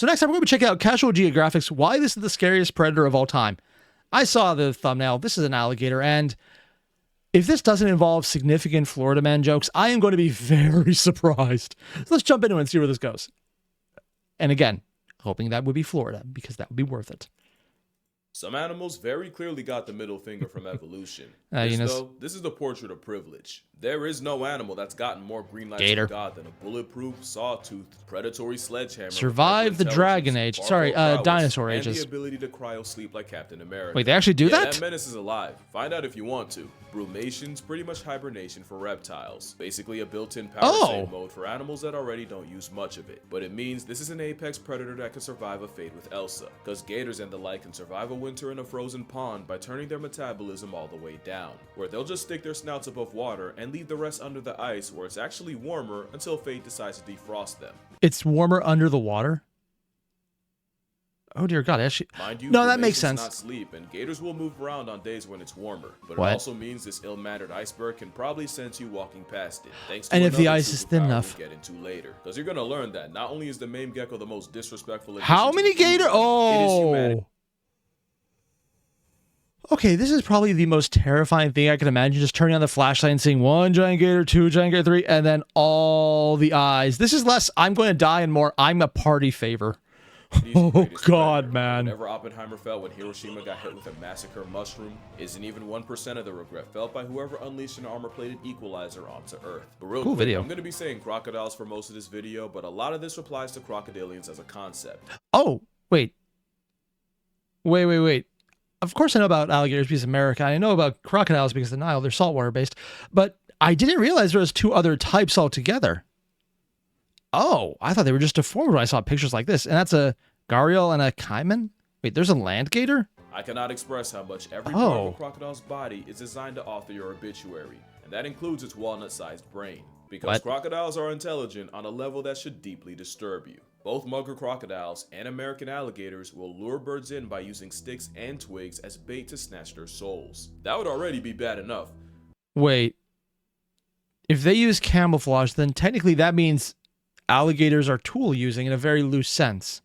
So next time we're going to check out Casual Geographic's Why This is the Scariest Predator of All Time. I saw the thumbnail. This is an alligator, and if this doesn't involve significant Florida man jokes, I am going to be very surprised. So let's jump into it and see where this goes. And again, hoping that would be Florida, because that would be worth it. Some animals very clearly got the middle finger from evolution. This is the portrait of privilege. There is no animal that's gotten more green lights from God than a bulletproof, sawtoothed, predatory sledgehammer. Survived the Dragon Age. Sorry, dinosaur ages. And the ability to cryo sleep like Captain America. Wait, they actually do that? That menace is alive. Find out if you want to. Brumation's pretty much hibernation for reptiles. Basically a built-in power save mode for animals that already don't use much of it. But it means this is an apex predator that can survive a fate with Elsa. Because gators and the like can survive a winter in a frozen pond by turning their metabolism all the way down, where they'll just stick their snouts above water and leave the rest under the ice where it's actually warmer until fate decides to defrost them. It's warmer under the water? Oh dear God, actually, mind you, no, that makes sense. Not sleep, and gators will move around on days when it's warmer, but What? It also means this ill-mannered iceberg can probably sense you walking past it. Thanks to And if the another ice is thin superpower enough. we'll get into later, because you're gonna learn that not only is the mame gecko the most disrespectful. How many gator? It is humanity. Okay, this is probably the most terrifying thing I can imagine. Just turning on the flashlight and seeing one giant gator, two giant gator, three, and then all the eyes. This is less, I'm going to die, and more, I'm a party favor. Oh God, man. Whenever Oppenheimer felt when Hiroshima got hit with a massacre mushroom, isn't even 1% of the regret felt by whoever unleashed an armor-plated equalizer onto Earth. But real quick, video. I'm going to be saying crocodiles for most of this video, but a lot of this applies to crocodilians as a concept. Oh, wait. Of course I know about alligators because of America. I know about crocodiles because of the Nile. They're saltwater based. But I didn't realize there was two other types altogether. Oh, I thought they were just deformed when I saw pictures like this. And that's a gharial and a caiman? Wait, there's a land gator? I cannot express how much every part of a crocodile's body is designed to author your obituary. And that includes its walnut-sized brain. Because crocodiles are intelligent on a level that should deeply disturb you. Both mugger crocodiles and American alligators will lure birds in by using sticks and twigs as bait to snatch their souls. That would already be bad enough. Wait. If they use camouflage, then technically that means alligators are tool using in a very loose sense.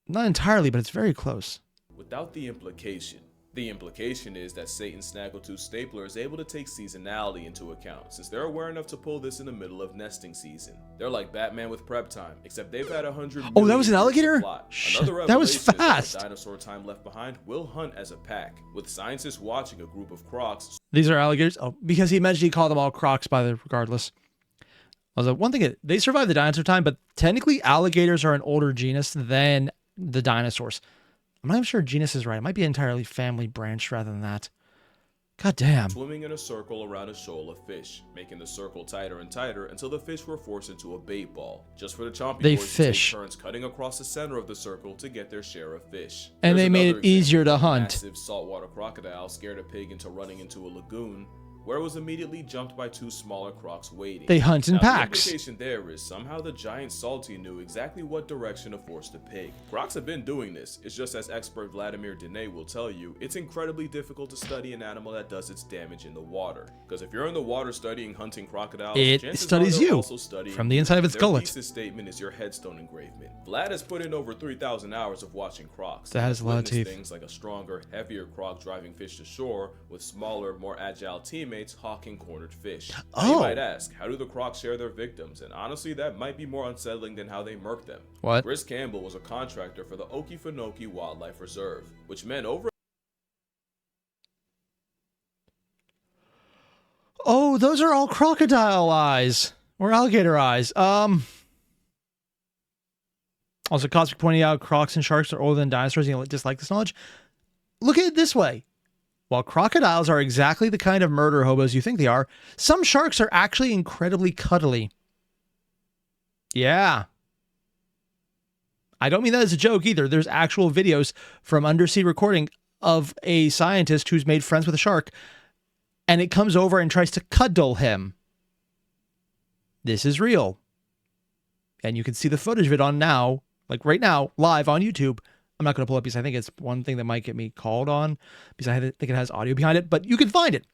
Not entirely, but it's very close. Without the implication. The implication is that Satan's Snaggletooth stapler is able to take seasonality into account, since they're aware enough to pull this in the middle of nesting season. They're like Batman with prep time, except they've had 100 Oh, that was an alligator? Shit, that was fast. Dinosaur time left behind will hunt as a pack, with scientists watching a group of crocs. These are alligators? Oh, because he mentioned he called them all crocs by the regardless. I was like, one thing, they survived the dinosaur time, but technically alligators are an older genus than the dinosaurs. I'm not even sure genus is right. It might be entirely family branched rather than that. God damn. Swimming in a circle around a shoal of fish, making the circle tighter and tighter until the fish were forced into a bait ball, just for the chompy boys to take turns cutting across the center of the circle to get their share of fish. And they made it easier to hunt. Massive saltwater crocodile scared a pig into running into a lagoon, where it was immediately jumped by two smaller crocs waiting. They hunt in packs. The implication there is somehow the giant salty knew exactly what direction to force the pig. Crocs have been doing this. It's just, as expert Vladimir Dene will tell you, it's incredibly difficult to study an animal that does its damage in the water. Because if you're in the water studying hunting crocodiles, it studies you from the inside of its gullet. Their thesis statement is your headstone engravement. Vlad has put in over 3,000 hours of watching crocs. That has a lot of teeth. Things like a stronger, heavier croc driving fish to shore with smaller, more agile teammates hawking cornered fish. You might ask, how do the crocs share their victims? And honestly, that might be more unsettling than how they murk them. What? Chris Campbell was a contractor for the Okefenokee Wildlife Reserve, which meant over... Oh, those are all crocodile eyes. Or alligator eyes. Also, Cosmic pointing out crocs and sharks are older than dinosaurs. You dislike this knowledge? Look at it this way. While crocodiles are exactly the kind of murder hobos you think they are, some sharks are actually incredibly cuddly. Yeah. I don't mean that as a joke either. There's actual videos from undersea recording of a scientist who's made friends with a shark, and it comes over and tries to cuddle him. This is real. And you can see the footage of it on now, like right now, live on YouTube. I'm not going to pull up because I think it's one thing that might get me called on because I think it has audio behind it, but you can find it.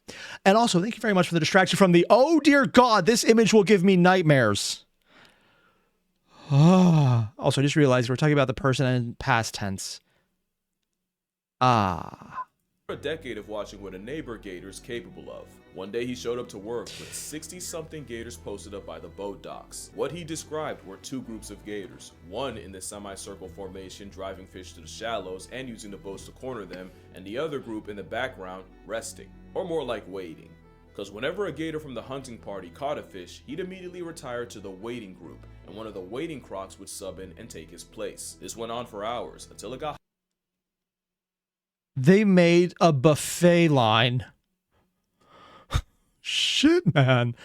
And also, thank you very much for the distraction from the, oh dear God, this image will give me nightmares. Oh. Also, I just realized we're talking about the person in past tense. Ah. A decade of watching what a neighbor gator is capable of. One day he showed up to work with 60-something gators posted up by the boat docks. What he described were two groups of gators, one in the semicircle formation driving fish to the shallows and using the boats to corner them, and the other group in the background resting, or more like waiting. Because whenever a gator from the hunting party caught a fish, he'd immediately retire to the waiting group, and one of the waiting crocs would sub in and take his place. This went on for hours until it got They made a buffet line. Shit, man.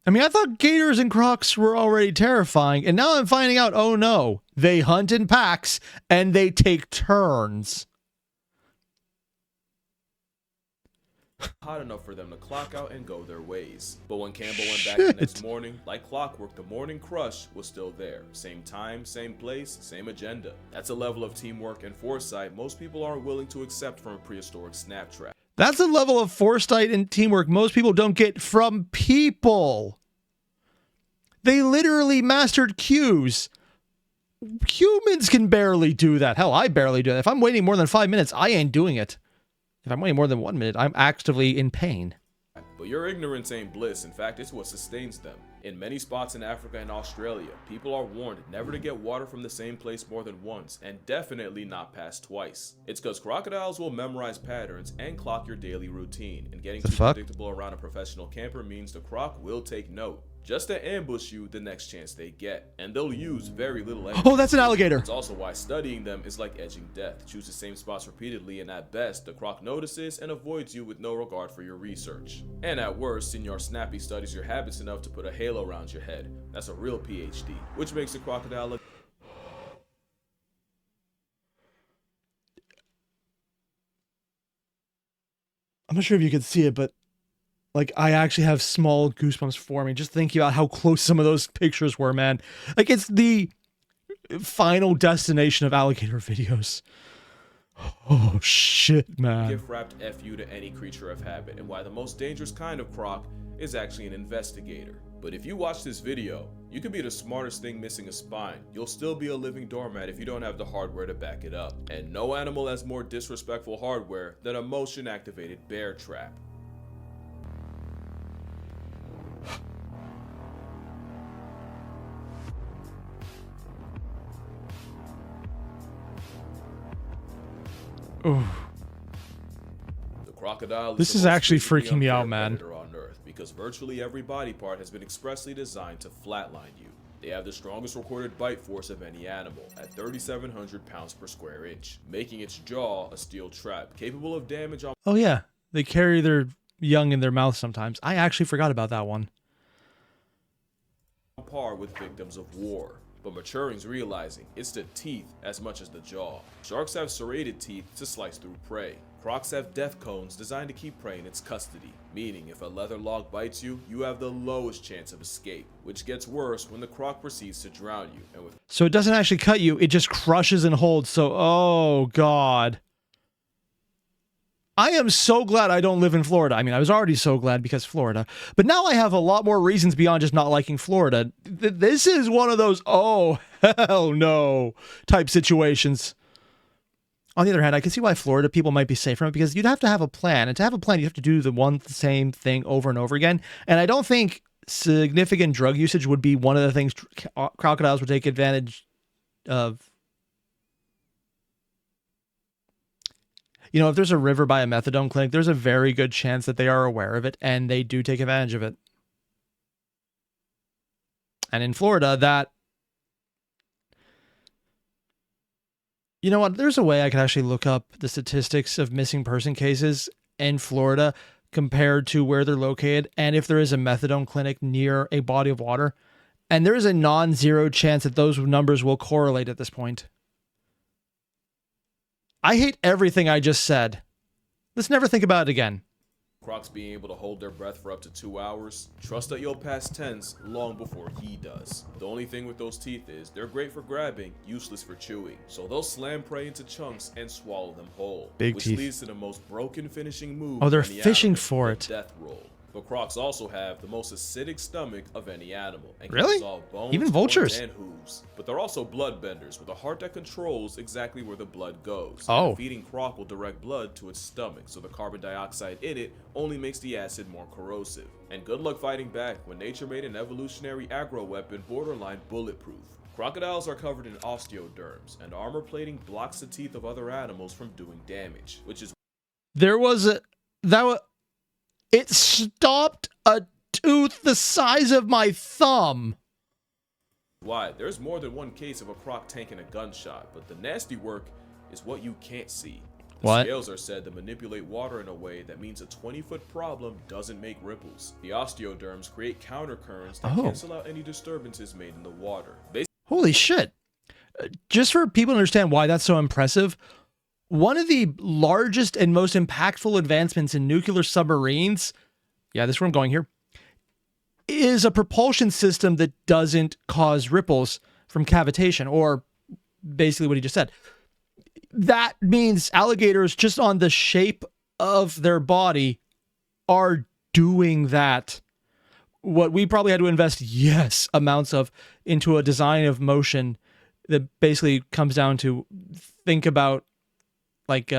I mean, I thought gators and crocs were already terrifying, and now I'm finding out, oh no, they hunt in packs, and they take turns. hot enough for them to clock out and go their ways. But when Campbell went back the next morning, like clockwork, the morning crush was still there. Same time, same place, same agenda. That's a level of teamwork and foresight most people aren't willing to accept from a prehistoric snap trap. That's a level of foresight and teamwork most people don't get from people. They literally mastered cues. Humans can barely do that. Hell, I barely do that. If I'm waiting more than 5 minutes, I ain't doing it. If I'm waiting more than 1 minute, I'm actively in pain. But your ignorance ain't bliss. In fact, it's what sustains them. In many spots in Africa and Australia, people are warned never to get water from the same place more than once, and definitely not past twice. It's because crocodiles will memorize patterns and clock your daily routine, and getting too predictable around a professional camper means the croc will take note, just to ambush you the next chance they get, and they'll use very little energy. Oh, that's an alligator. It's also why studying them is like edging death. Choose the same spots repeatedly, and at best, the croc notices and avoids you with no regard for your research. And at worst, Senor Snappy studies your habits enough to put a halo around your head. That's a real PhD, which makes the crocodile look... I'm not sure if you can see it, but like, I actually have small goosebumps forming just thinking about how close some of those pictures were, man. Like, it's the final destination of alligator videos. Oh, shit, man. Gift wrapped FU to any creature of habit, and why the most dangerous kind of croc is actually an investigator. But if you watch this video, you could be the smartest thing missing a spine. You'll still be a living doormat if you don't have the hardware to back it up. And no animal has more disrespectful hardware than a motion-activated bear trap. Ooh. The crocodile this is actually freaking me out, man. On Earth, because virtually every body part has been expressly designed to flatline you. They have the strongest recorded bite force of any animal, at 3,700 pounds per square inch, making its jaw a steel trap, capable of damage on... Oh yeah, they carry their young in their mouth sometimes. I actually forgot about that one. Par with victims of war. But maturing's realizing it's the teeth as much as the jaw. Sharks have serrated teeth to slice through prey. Crocs have death cones designed to keep prey in its custody, meaning if a leather log bites you, you have the lowest chance of escape, which gets worse when the croc proceeds to drown you. And with so it doesn't actually cut you, it just crushes and holds, so oh god. I am so glad I don't live in Florida. I mean, I was already so glad because Florida. But now I have a lot more reasons beyond just not liking Florida. This is one of those, oh, hell no, type situations. On the other hand, I can see why Florida people might be safe from it, because you'd have to have a plan. And to have a plan, you have to do the same thing over and over again. And I don't think significant drug usage would be one of the things crocodiles would take advantage of. You know, if there's a river by a methadone clinic, there's a very good chance that they are aware of it, and they do take advantage of it. And in Florida, that... You know what? There's a way I could actually look up the statistics of missing person cases in Florida compared to where they're located, and if there is a methadone clinic near a body of water. And there is a non-zero chance that those numbers will correlate at this point. I hate everything I just said. Let's never think about it again. Crocs being able to hold their breath for up to 2 hours, trust that you'll pass tense long before he does. The only thing with those teeth is they're great for grabbing, useless for chewing. So they'll slam prey into chunks and swallow them whole. Big which teeth. leads to the most broken finishing move. Oh, they're of any fishing animal, for the it. Death roll. But crocs also have the most acidic stomach of any animal, and can Really? dissolve bones, Even horns, vultures? and hooves. But but they're also bloodbenders with a heart that controls exactly where the blood goes. Oh. And a feeding croc will direct blood to its stomach, so the carbon dioxide in it only makes the acid more corrosive. And good luck fighting back when nature made an evolutionary aggro weapon borderline bulletproof. Crocodiles are covered in osteoderms, and armor plating blocks the teeth of other animals from doing damage, which is it stopped a tooth the size of my thumb. why there's more than one case of a croc tanking a gunshot, but the nasty work is what you can't see. The scales are said to manipulate water in a way that means a 20-foot problem doesn't make ripples. The osteoderms create countercurrents that cancel out any disturbances made in the water. Holy shit. Just for people to understand why that's so impressive, one of the largest and most impactful advancements in nuclear submarines, yeah, this is where I'm going here, is a propulsion system that doesn't cause ripples from cavitation, or basically what he just said. That means alligators, just on the shape of their body, are doing that. What we probably had to invest, amounts of into a design of motion that basically comes down to think about like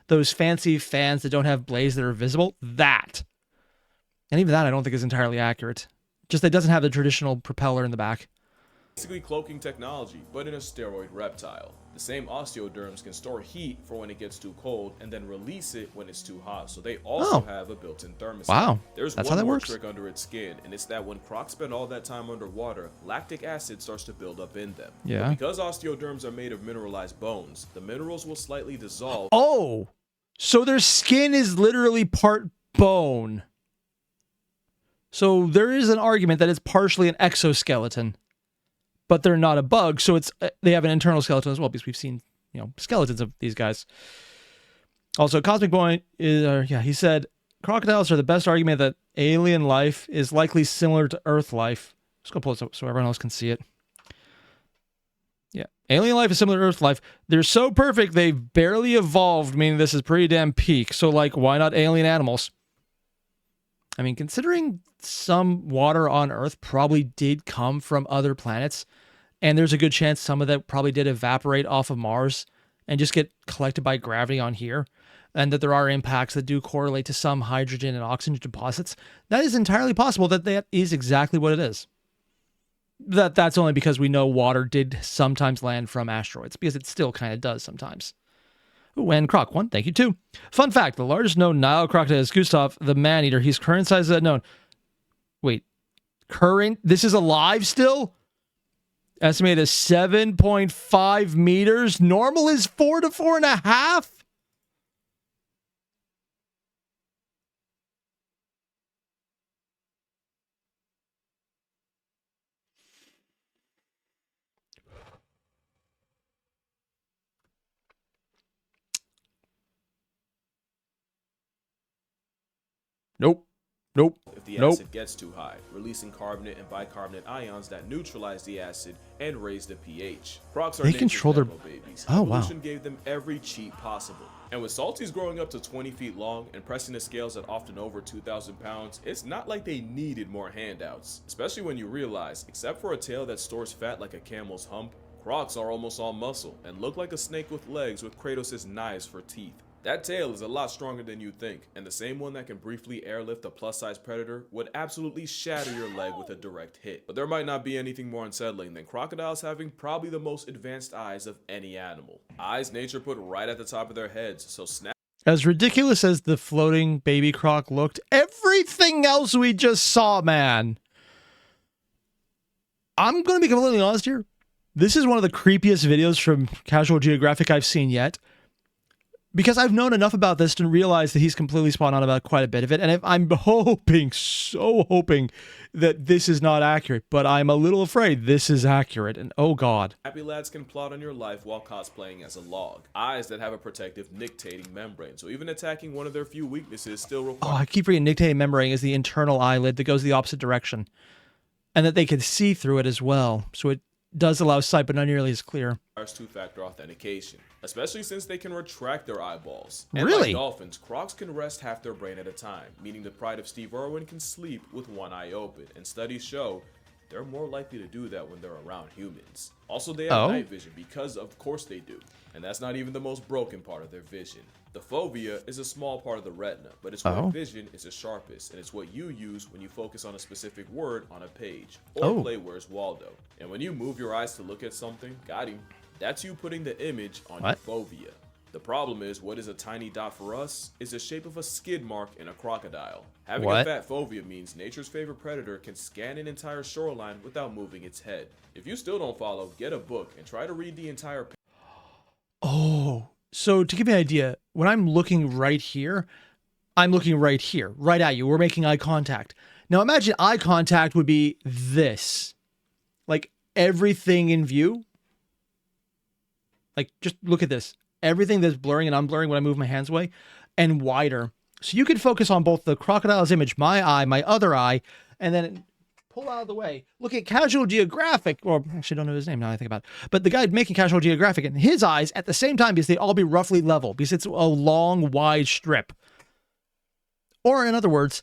those fancy fans that don't have blades that are visible. That. And even that I don't think is entirely accurate. Just that it doesn't have the traditional propeller in the back. Basically cloaking technology, but in a steroid reptile. The same osteoderms can store heat for when it gets too cold and then release it when it's too hot, so they also have a built-in thermostat. Wow, there's that's one how that more works. trick under its skin, and it's that when crocs spend all that time underwater, lactic acid starts to build up in them. Yeah. But because osteoderms are made of mineralized bones, the minerals will slightly dissolve. Oh, so their skin is literally part bone. So there is an argument that it's partially an exoskeleton, but they're not a bug, so they have an internal skeleton as well, because we've seen, skeletons of these guys. Also, Cosmic Boy he said crocodiles are the best argument that alien life is likely similar to Earth life. Just go pull it up so everyone else can see it. Yeah, alien life is similar to Earth life. They're so perfect they've barely evolved, meaning this is pretty damn peak. So, why not alien animals? I mean, considering some water on Earth probably did come from other planets, and there's a good chance some of that probably did evaporate off of Mars and just get collected by gravity on here, and that there are impacts that do correlate to some hydrogen and oxygen deposits, that is entirely possible that is exactly what it is. That's only because we know water did sometimes land from asteroids, because it still kind of does sometimes. Ooh, and Croc 1, thank you too. Fun fact, the largest known Nile crocodile is Gustav the man-eater. His current size is unknown. Wait, this is alive still? Estimated 7.5 meters. Normal is 4 to 4.5. Nope. If the acid gets too high, releasing carbonate and bicarbonate ions that neutralize the acid and raise the pH. Crocs are control their babies. Oh, wow. Evolution gave them every cheat possible. And with salties growing up to 20 feet long and pressing the scales at often over 2,000 pounds, it's not like they needed more handouts. Especially when you realize, except for a tail that stores fat like a camel's hump, crocs are almost all muscle and look like a snake with legs with Kratos' knives for teeth. That tail is a lot stronger than you think, and the same one that can briefly airlift a plus-size predator would absolutely shatter your leg with a direct hit. But there might not be anything more unsettling than crocodiles having probably the most advanced eyes of any animal. Eyes nature put right at the top of their heads, so as ridiculous as the floating baby croc looked, everything else we just saw, man. I'm going to be completely honest here. This is one of the creepiest videos from Casual Geographic I've seen yet. Because I've known enough about this to realize that he's completely spot on about quite a bit of it. And I'm hoping, so hoping, that this is not accurate. But I'm a little afraid this is accurate. And oh god. Happy lads can plot on your life while cosplaying as a log. Eyes that have a protective nictating membrane. So even attacking one of their few weaknesses still requires... Oh, I keep reading nictating membrane is the internal eyelid that goes the opposite direction. And that they can see through it as well. So it does allow sight, but not nearly as clear. Two-factor authentication, especially since they can retract their eyeballs. And really? Like dolphins, crocs can rest half their brain at a time, meaning the pride of Steve Irwin can sleep with one eye open. And studies show they're more likely to do that when they're around humans. Also, they have night vision because of course they do. And that's not even the most broken part of their vision. The fovea is a small part of the retina, but it's where vision is the sharpest, and it's what you use when you focus on a specific word on a page, or play Where's Waldo. And when you move your eyes to look at something, got him, that's you putting the image on your fovea. The problem is, what is a tiny dot for us is the shape of a skid mark in a crocodile. Having a fat fovea means nature's favorite predator can scan an entire shoreline without moving its head. If you still don't follow, get a book and try to read the entire page. Oh, so to give you an idea, when I'm looking right here, I'm looking right here, right at you. We're making eye contact. Now imagine eye contact would be this. Like everything in view. Like just look at this. Everything that's blurring and unblurring when I move my hands away, and wider. So you could focus on both the crocodile's image, my eye, my other eye, and then pull out of the way. Look at Casual Geographic, or actually don't know his name now I think about it. But the guy making Casual Geographic and his eyes at the same time, because they all be roughly level, because it's a long, wide strip. Or in other words,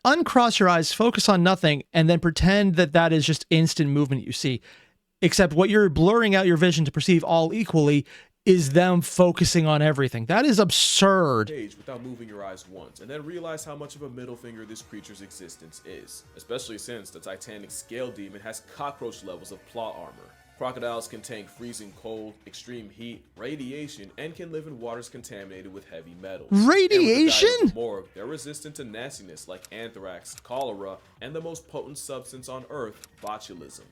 uncross your eyes, focus on nothing, and then pretend that that is just instant movement you see. Except what you're blurring out your vision to perceive all equally is them focusing on everything. That is absurd. Without moving your eyes once, and then realize how much of a middle finger this creature's existence is, especially since the Titanic scale demon has cockroach levels of plot armor. Crocodiles can tank freezing cold, extreme heat, radiation, and can live in waters contaminated with heavy metals. Radiation? And with the diet of the morgue, they're resistant to nastiness like anthrax, cholera, and the most potent substance on Earth, botulism.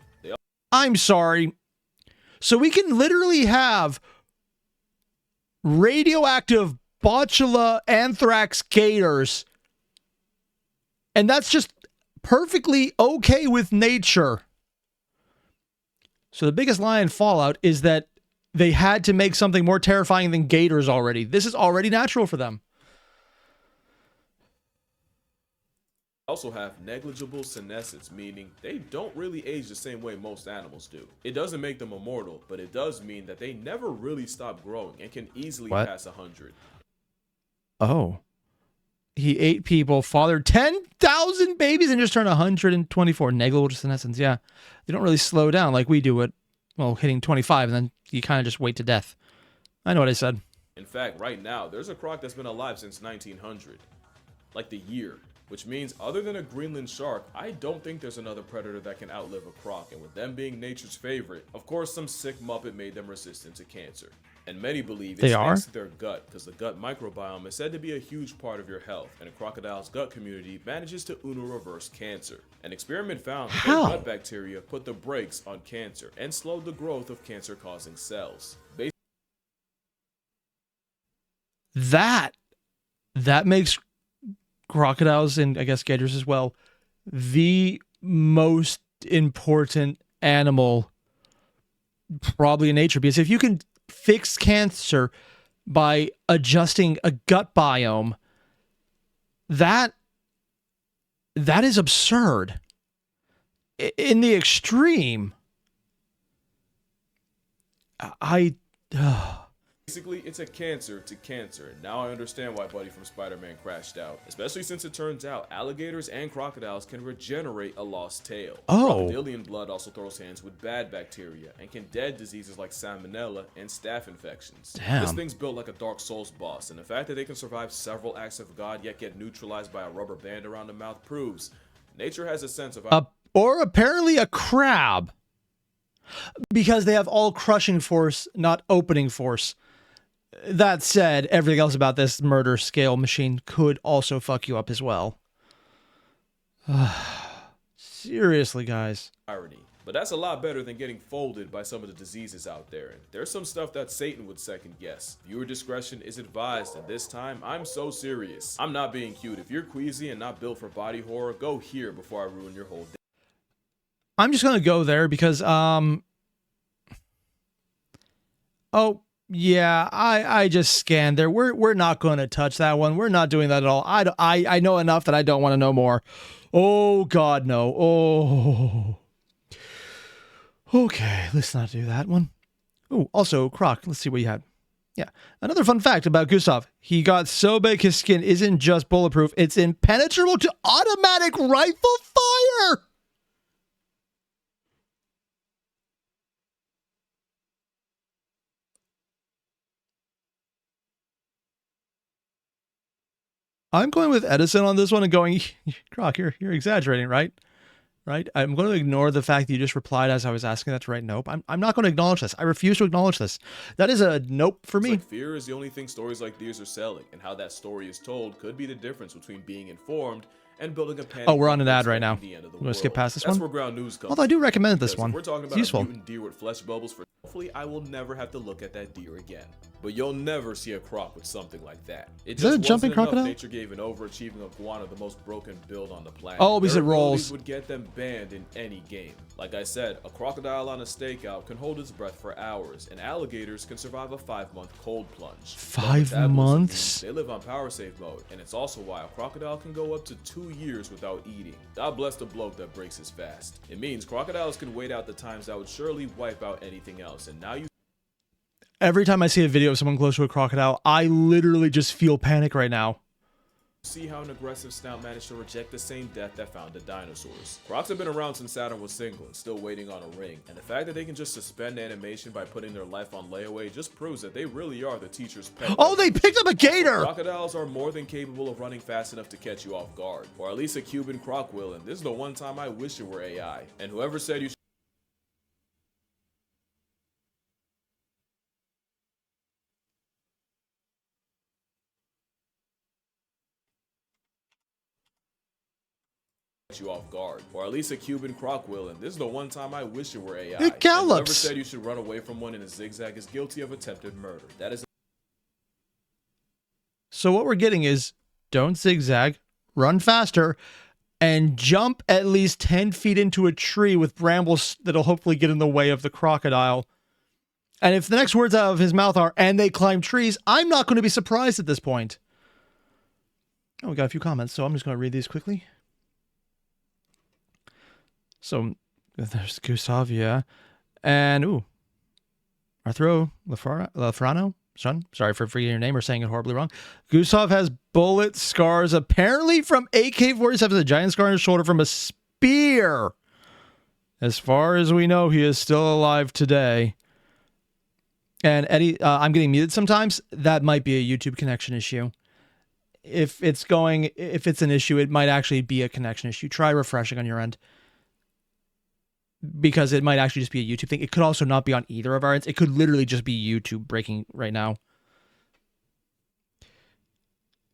I'm sorry. So we can literally have radioactive botula anthrax gators, and that's just perfectly okay with nature. So the biggest lie in Fallout is that they had to make something more terrifying than gators already. This is already natural for them. Also have negligible senescence, meaning they don't really age the same way most animals do. It doesn't make them immortal, but it does mean that they never really stop growing and can easily pass 100. Oh. He ate people, fathered 10,000 babies, and just turned 124. Negligible senescence, yeah. They don't really slow down like we do at, well, hitting 25, and then you kind of just wait to death. I know what I said. In fact, right now, there's a croc that's been alive since 1900. Like the year. Which means, other than a Greenland shark, I don't think there's another predator that can outlive a croc, and with them being nature's favorite, of course some sick muppet made them resistant to cancer. And many believe it's thanks to their gut, because the gut microbiome is said to be a huge part of your health, and a crocodile's gut community manages to reverse cancer. An experiment found that their gut bacteria put the brakes on cancer, and slowed the growth of cancer-causing cells. That makes crocodiles, and I guess gators as well, the most important animal probably in nature, because if you can fix cancer by adjusting a gut biome, that is absurd in the extreme. Basically, it's a cancer to cancer, and now I understand why Buddy from Spider-Man crashed out. Especially since it turns out alligators and crocodiles can regenerate a lost tail. Crocodilian blood also throws hands with bad bacteria, and can dead diseases like salmonella and staph infections. Damn. This thing's built like a Dark Souls boss, and the fact that they can survive several acts of God yet get neutralized by a rubber band around the mouth proves nature has a sense of... or apparently a crab. Because they have all crushing force, not opening force. That said, everything else about this murder scale machine could also fuck you up as well. Seriously, guys. Irony. But that's a lot better than getting folded by some of the diseases out there. And there's some stuff that Satan would second guess. Viewer discretion is advised, and this time, I'm so serious. I'm not being cute. If you're queasy and not built for body horror, go here before I ruin your whole day. I'm just gonna go there because, oh, yeah, I just scanned there. We're not going to touch that one. We're not doing that at all. I know enough that I don't want to know more. Oh, God, no. Oh. Okay, let's not do that one. Oh, also, Croc, let's see what you had. Yeah, another fun fact about Gustav. He got so big his skin isn't just bulletproof, it's impenetrable to automatic rifle fire! I'm going with Edison on this one and going, Croc, you're exaggerating, right? Right? I'm going to ignore the fact that you just replied as I was asking that to write nope. I'm not going to acknowledge this. I refuse to acknowledge this. That is a nope for me. Like fear is the only thing stories like these are selling, and how that story is told could be the difference between being informed and building a panic. Oh, we're on an ad right now. I'm going to skip past this one. That's where ground news comes. Although I do recommend this one. We're talking it's about useful. A mutant deer with flesh bubbles. Hopefully, I will never have to look at that deer again. But you'll never see a croc with something like that. It Is that a jumping crocodile? Nature gave an overachieving iguana the most broken build on the planet. Oh, because it rolls. Would get them banned in any game. Like I said, a crocodile on a stakeout can hold its breath for hours, and alligators can survive a 5-month cold plunge. 5 months? They live on power save mode, and it's also why a crocodile can go up to 2 years without eating. God bless the bloke that breaks his fast. It means crocodiles can wait out the times that would surely wipe out anything else, and now you every time I see a video of someone close to a crocodile, I literally just feel panic right now. See how an aggressive snout managed to reject the same death that found the dinosaurs. Crocs have been around since Saturn was single and still waiting on a ring, and the fact that they can just suspend animation by putting their life on layaway just proves that they really are the teacher's pet. Oh, they picked up a gator! Crocodiles are more than capable of running fast enough to catch you off guard, or at least a Cuban croc will, and this is the one time I wish it were AI. And whoever said you should you off guard, or at least a Cuban croc will, and this is the one time I wish it were AI. It gallops. And whoever said you should run away from one in a zigzag is guilty of attempted murder. That is. So what we're getting is don't zigzag, run faster, and jump at least 10 feet into a tree with brambles that'll hopefully get in the way of the crocodile. And if the next words out of his mouth are, and they climb trees, I'm not going to be surprised at this point. Oh, we got a few comments, so I'm just going to read these quickly. So there's Gustav, yeah. And, ooh, Arthuro Lafrano, son, sorry for forgetting your name or saying it horribly wrong. Gustav has bullet scars, apparently from AK-47, a giant scar on his shoulder from a spear. As far as we know, he is still alive today. And Eddie, I'm getting muted sometimes. That might be a YouTube connection issue. If it's an issue, it might actually be a connection issue. Try refreshing on your end, because it might actually just be a YouTube thing. It could also not be on either of our ends. It could literally just be YouTube breaking right now.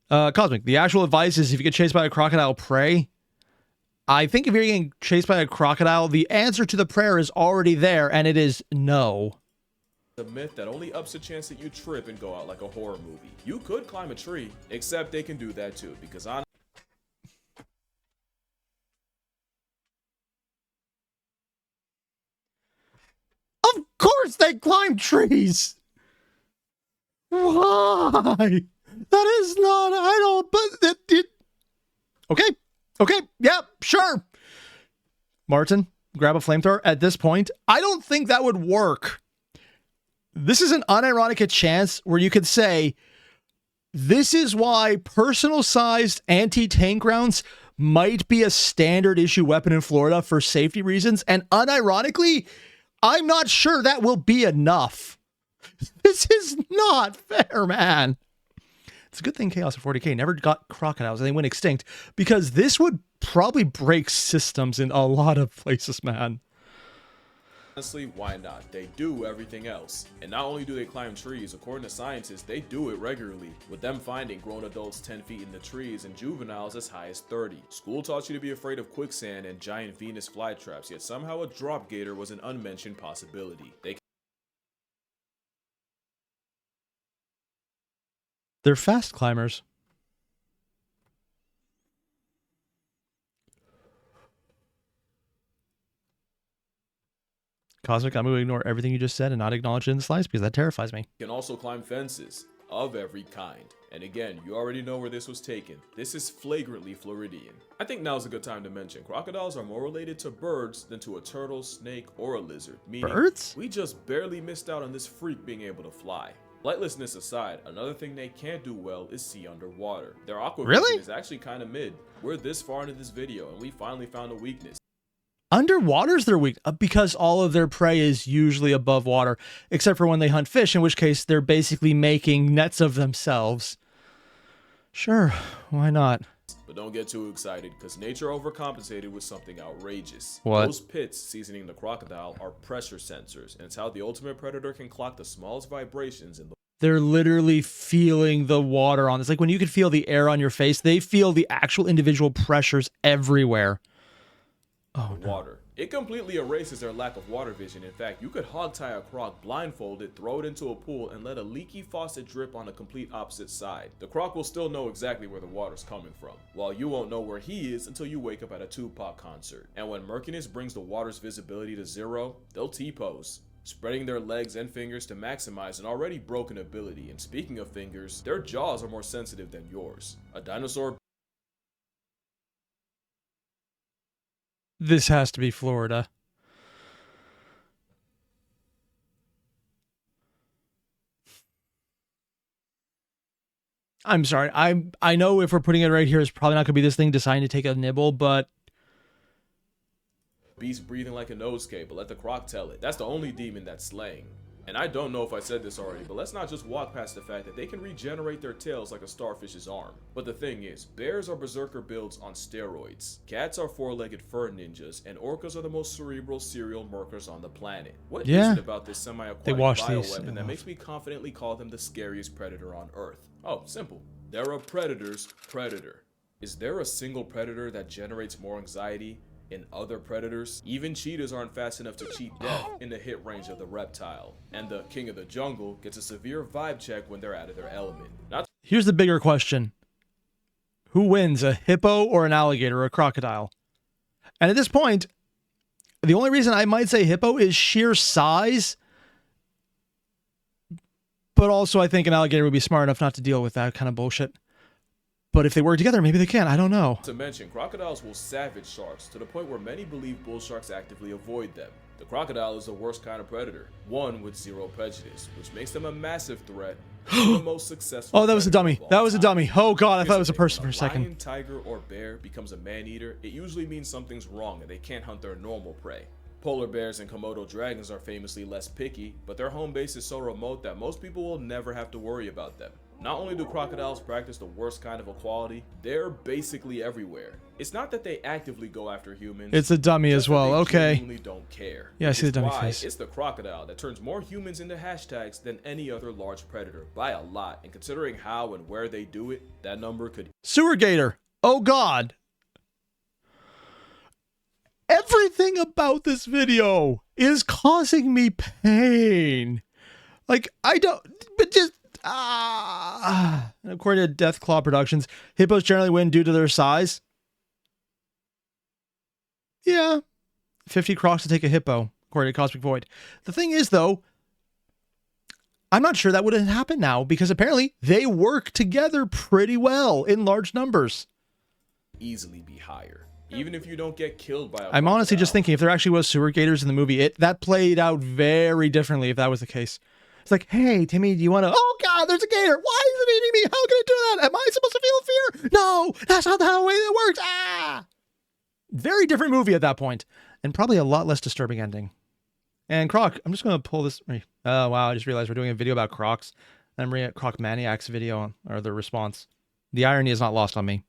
Cosmic, the actual advice is if you get chased by a crocodile, pray. I think if you're getting chased by a crocodile, the answer to the prayer is already there, and it is no. The myth that only ups the chance that you trip and go out like a horror movie. You could climb a tree, except they can do that too, because Of course they climb trees. Why? That is not, I don't, but it. Okay, yeah, sure. Martin, grab a flamethrower. At this point, I don't think that would work. This is an unironic chance where you could say, this is why personal-sized anti-tank rounds might be a standard issue weapon in Florida for safety reasons, and unironically, I'm not sure that will be enough. This is not fair, man. It's a good thing Chaos at 40K never got crocodiles and they went extinct, because this would probably break systems in a lot of places, man. Honestly, why not? They do everything else. And not only do they climb trees, according to scientists, they do it regularly, with them finding grown adults 10 feet in the trees and juveniles as high as 30. School taught you to be afraid of quicksand and giant Venus flytraps, yet somehow a drop gator was an unmentioned possibility. They're fast climbers. Cosmic, I'm going to ignore everything you just said and not acknowledge it in the slides because that terrifies me. Can also climb fences of every kind. And again, you already know where this was taken. This is flagrantly Floridian. I think now's a good time to mention crocodiles are more related to birds than to a turtle, snake, or a lizard. Meaning, birds? We just barely missed out on this freak being able to fly. Flightlessness aside, another thing they can't do well is see underwater. Their aquavision is actually kind of mid. We're this far into this video and we finally found a weakness. Underwater's their weak, because all of their prey is usually above water, except for when they hunt fish, in which case they're basically making nets of themselves. Sure, why not? But don't get too excited, because nature overcompensated with something outrageous. What? Those pits seasoning the crocodile are pressure sensors, and it's how the ultimate predator can clock the smallest vibrations in the They're literally feeling the water on this. Like when you can feel the air on your face, they feel the actual individual pressures everywhere. Oh, no. water. It completely erases their lack of water vision. In fact, you could hog-tie a croc blindfolded, throw it into a pool, and let a leaky faucet drip on a complete opposite side. The croc will still know exactly where the water's coming from, while you won't know where he is until you wake up at a Tupac concert. And when murkiness brings the water's visibility to zero, they'll T-pose, spreading their legs and fingers to maximize an already broken ability. And speaking of fingers, their jaws are more sensitive than yours. A dinosaur. This has to be Florida. I'm sorry. I know if we're putting it right here, it's probably not going to be this thing deciding to take a nibble, but Beast breathing like a Nosuke, but let the croc tell it. That's the only demon that's slaying. And I don't know if I said this already, but let's not just walk past the fact that they can regenerate their tails like a starfish's arm. But the thing is, bears are berserker builds on steroids, cats are four-legged fur ninjas, and orcas are the most cerebral serial murkers on the planet. What is it about this semi-aquatic bioweapon that makes me confidently call them the scariest predator on Earth? Oh, simple. They're a predator's predator. Is there a single predator that generates more anxiety in other predators? Even cheetahs aren't fast enough to cheat death in the hit range of the reptile. And the king of the jungle gets a severe vibe check when they're out of their element. Here's the bigger question. Who wins, a hippo or an alligator or a crocodile? And at this point, the only reason I might say hippo is sheer size. But also I think an alligator would be smart enough not to deal with that kind of bullshit. But if they work together, maybe they can. I don't know. Not to mention, crocodiles will savage sharks to the point where many believe bull sharks actively avoid them. The crocodile is the worst kind of predator, one with zero prejudice, which makes them a massive threat. The most successful. Oh, that was a dummy. That was a dummy. Oh god, I thought it was a person for a second. Lion, tiger, or bear becomes a man-eater, it usually means something's wrong and they can't hunt their normal prey. Polar bears and Komodo dragons are famously less picky, but their home base is so remote that most people will never have to worry about them. Not only do crocodiles practice the worst kind of equality, they're basically everywhere. It's not that they actively go after humans. It's a dummy as well. Okay. They genuinely don't care. Yeah, I see the dummy face. It's the crocodile that turns more humans into hashtags than any other large predator by a lot. And considering how and where they do it, that number could. Sewer gator. Oh god. Everything about this video is causing me pain. Like, I don't, but just, according to Deathclaw Productions, hippos generally win due to their size. Yeah. 50 crocs to take a hippo, according to Cosmic Void. The thing is, though, I'm not sure that would have happened now, because apparently they work together pretty well in large numbers. Easily be higher. Even if you don't get killed by a I'm honestly just thinking, if there actually was sewer gators in the movie, that played out very differently if that was the case. It's like, hey, Timmy, do you want to... Oh, God, there's a gator. Why is it eating me? How can it do that? Am I supposed to feel fear? No, that's not the way it works. Very different movie at that point. And probably a lot less disturbing ending. And Croc, I'm just going to pull this... Oh, wow, I just realized we're doing a video about Crocs. I'm reading Croc Maniac's video, or the response. The irony is not lost on me.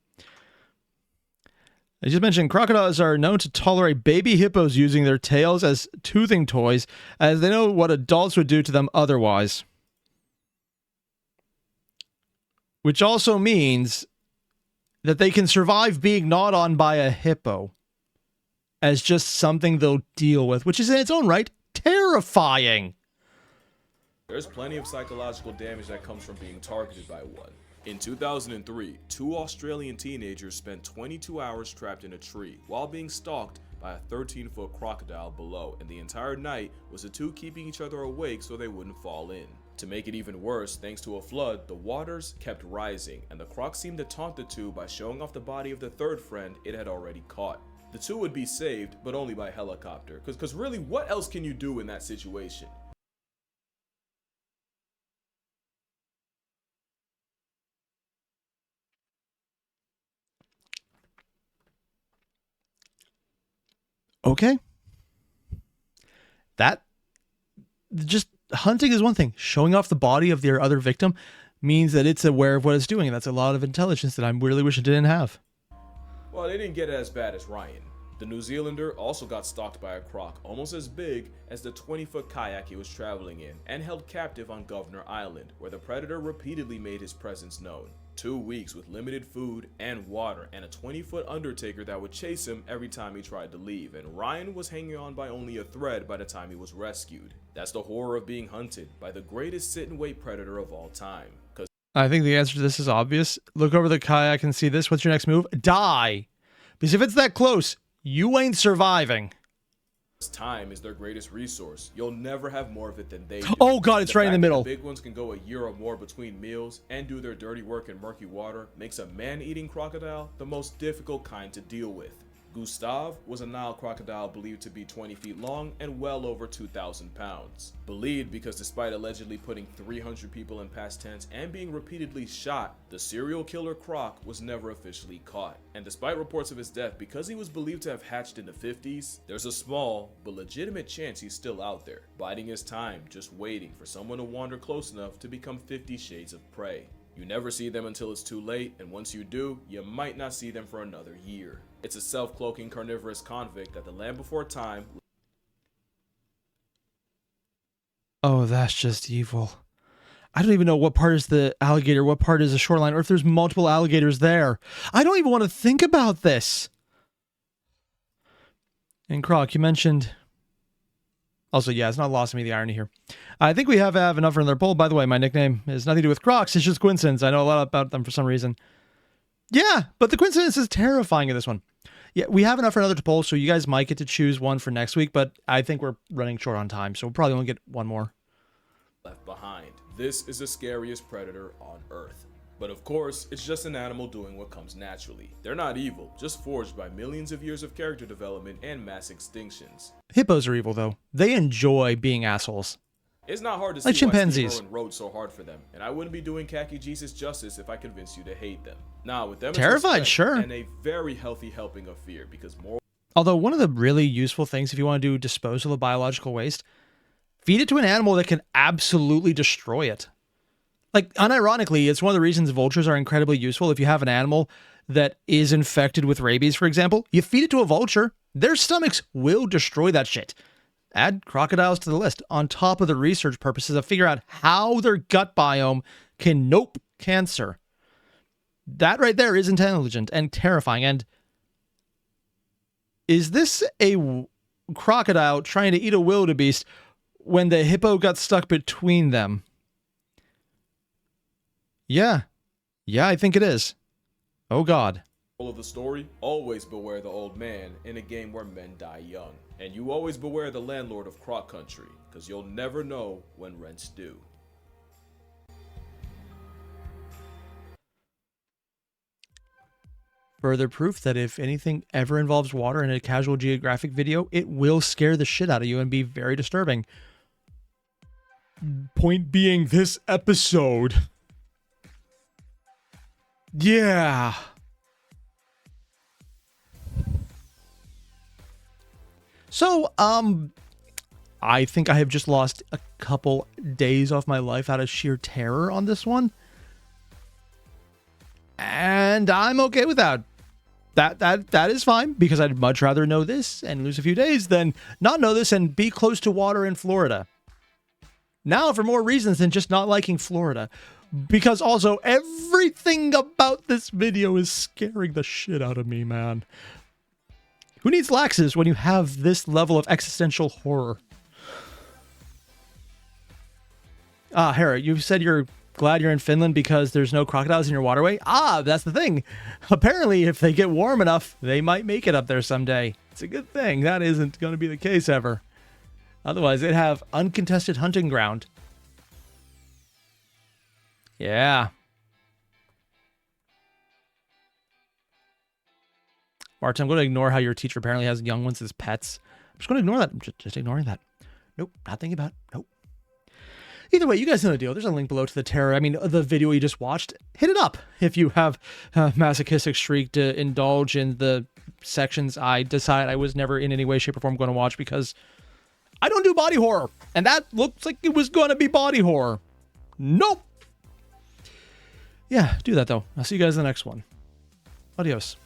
I just mentioned crocodiles are known to tolerate baby hippos using their tails as toothing toys, as they know what adults would do to them otherwise. Which also means that they can survive being gnawed on by a hippo as just something they'll deal with, which is in its own right terrifying. There's plenty of psychological damage that comes from being targeted by one. In 2003, 2 Australian teenagers spent 22 hours trapped in a tree while being stalked by a 13-foot crocodile below, and the entire night was the two keeping each other awake so they wouldn't fall in. To make it even worse, thanks to a flood, the waters kept rising, and the croc seemed to taunt the two by showing off the body of the third friend it had already caught. The two would be saved, but only by helicopter, because really, what else can you do in that situation? Okay. That, just hunting is one thing. Showing off the body of their other victim, means that it's aware of what it's doing. And that's a lot of intelligence that I really wish it didn't have. Well, they didn't get it as bad as Ryan. The New Zealander also got stalked by a croc almost as big as the 20-foot kayak he was traveling in and held captive on Governor Island, where the predator repeatedly made his presence known. 2 weeks with limited food and water and a 20-foot undertaker that would chase him every time he tried to leave, and Ryan was hanging on by only a thread by the time he was rescued. That's the horror of being hunted by the greatest sit-and-wait predator of all time. I think the answer to this is obvious. Look over the kayak and see this. What's your next move? Die! Because if it's that close, you ain't surviving. Time is their greatest resource. You'll never have more of it than they do. Oh god, it's right in the middle. The big ones can go a year or more between meals and do their dirty work in murky water makes a man-eating crocodile the most difficult kind to deal with. Gustav was a Nile crocodile believed to be 20 feet long and well over 2,000 pounds. Believed because despite allegedly putting 300 people in past tense and being repeatedly shot, the serial killer croc was never officially caught. And despite reports of his death, because he was believed to have hatched in the 50s, there's a small but legitimate chance he's still out there, biding his time, just waiting for someone to wander close enough to become 50 Shades of Prey. You never see them until it's too late, and once you do, you might not see them for another year. It's a self-cloaking carnivorous convict that the land before time. Oh, that's just evil. I don't even know what part is the alligator, what part is the shoreline, or if there's multiple alligators there. I don't even want to think about this. And Croc, you mentioned... Also, yeah, it's not lost on me, the irony here. I think we have enough for another poll. By the way, my nickname has nothing to do with Crocs. It's just coincidence. I know a lot about them for some reason. Yeah, but the coincidence is terrifying in this one. Yeah, we have enough for another poll, so you guys might get to choose one for next week, but I think we're running short on time, so we'll probably only get one more. Left behind. This is the scariest predator on Earth. But of course, it's just an animal doing what comes naturally. They're not evil, just forged by millions of years of character development and mass extinctions. Hippos are evil, though. They enjoy being assholes. It's not hard to like see chimpanzees. why Steve Irwin wrote so hard for them, and I wouldn't be doing Khaki Jesus justice if I convinced you to hate them. Now, with them, it's terrified, respect sure, and a very healthy helping of fear, because more. Although one of the really useful things, if you want to do disposal of biological waste, feed it to an animal that can absolutely destroy it. Like, unironically, it's one of the reasons vultures are incredibly useful. If you have an animal that is infected with rabies, for example, you feed it to a vulture, their stomachs will destroy that shit. Add crocodiles to the list on top of the research purposes of figure out how their gut biome can nope cancer. That right there is intelligent and terrifying. And is this a crocodile trying to eat a wildebeest when the hippo got stuck between them? Yeah. Yeah, I think it is. Oh, God. Of the story, always beware the old man in a game where men die young. And you always beware the landlord of Croc Country, because you'll never know when rent's due. Further proof that if anything ever involves water in a casual Geographic video, it will scare the shit out of you and be very disturbing. Point being, this episode... Yeah. So, I think I have just lost a couple days off my life out of sheer terror on this one. And I'm okay with that. That is fine, because I'd much rather know this and lose a few days than not know this and be close to water in Florida. Now, for more reasons than just not liking Florida. Because also, everything about this video is scaring the shit out of me, man. Who needs laxes when you have this level of existential horror? Hera, you said you're glad you're in Finland because there's no crocodiles in your waterway? That's the thing. Apparently, if they get warm enough, they might make it up there someday. It's a good thing. That isn't going to be the case ever. Otherwise, they'd have uncontested hunting ground. Yeah. Martin, I'm going to ignore how your teacher apparently has young ones as pets. I'm just going to ignore that. I'm just ignoring that. Nope, not thinking about it. Nope. Either way, you guys know the deal. There's a link below to the video you just watched. Hit it up if you have a masochistic streak to indulge in the sections I decide I was never in any way, shape, or form going to watch, because I don't do body horror. And that looks like it was going to be body horror. Nope. Yeah, do that though. I'll see you guys in the next one. Adios.